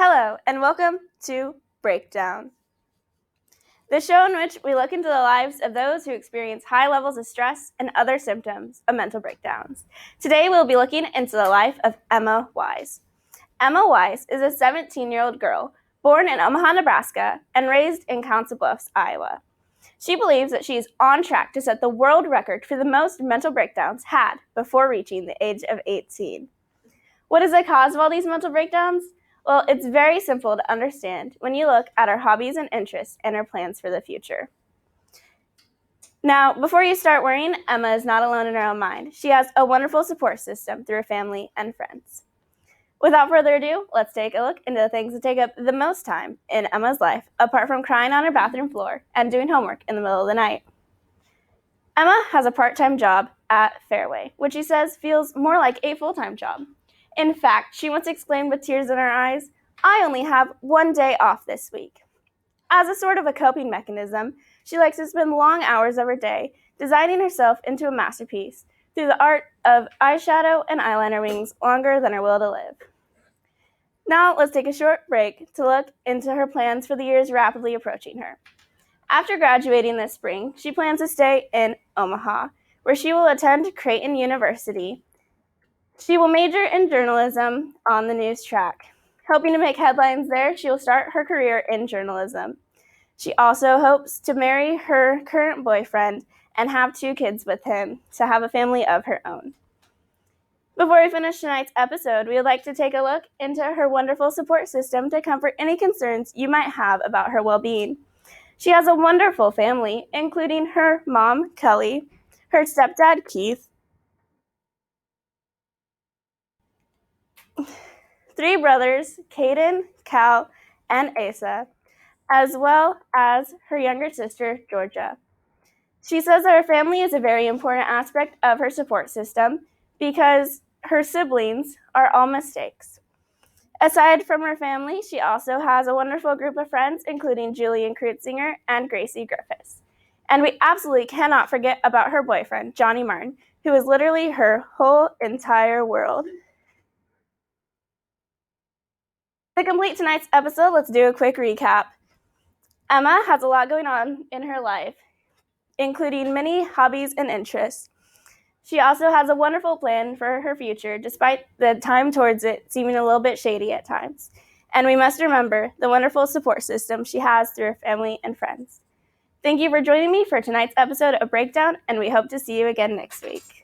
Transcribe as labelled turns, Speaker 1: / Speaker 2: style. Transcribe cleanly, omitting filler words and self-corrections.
Speaker 1: Hello, and welcome to Breakdown, the show in which we look into the lives of those who experience high levels of stress and other symptoms of mental breakdowns. Today, we'll be looking into the life of Emma Wise. Emma Wise is a 17-year-old girl born in Omaha, Nebraska, and raised in Council Bluffs, Iowa. She believes that she is on track to set the world record for the most mental breakdowns had before reaching the age of 18. What is the cause of all these mental breakdowns? Well, it's very simple to understand when you look at our hobbies and interests and our plans for the future. Now, before you start worrying, Emma is not alone in her own mind. She has a wonderful support system through her family and friends. Without further ado, let's take a look into the things that take up the most time in Emma's life, apart from crying on her bathroom floor and doing homework in the middle of the night. Emma has a part-time job at Fairway, which she says feels more like a full-time job. In fact, she once exclaimed with tears in her eyes, "I only have one day off this week." As a sort of a coping mechanism, she likes to spend long hours of her day designing herself into a masterpiece through the art of eyeshadow and eyeliner wings longer than her will to live. Now, let's take a short break to look into her plans for the years rapidly approaching her. After graduating this spring, she plans to stay in Omaha, where she will attend Creighton University. She will major in journalism on the news track. Hoping to make headlines there, she will start her career in journalism. She also hopes to marry her current boyfriend and have 2 kids with him to have a family of her own. Before we finish tonight's episode, we would like to take a look into her wonderful support system to comfort any concerns you might have about her well-being. She has a wonderful family, including her mom, Kelly, her stepdad, Keith, 3 brothers, Caden, Cal, and Asa, as well as her younger sister, Georgia. She says that her family is a very important aspect of her support system because her siblings are all mistakes. Aside from her family, she also has a wonderful group of friends, including Julian Kreuzinger and Gracie Griffiths. And we absolutely cannot forget about her boyfriend, Johnny Martin, who is literally her whole entire world. To complete tonight's episode, let's do a quick recap. Emma has a lot going on in her life, including many hobbies and interests. She also has a wonderful plan for her future, despite the time towards it seeming a little bit shady at times. And we must remember the wonderful support system she has through her family and friends. Thank you for joining me for tonight's episode of Breakdown, and we hope to see you again next week.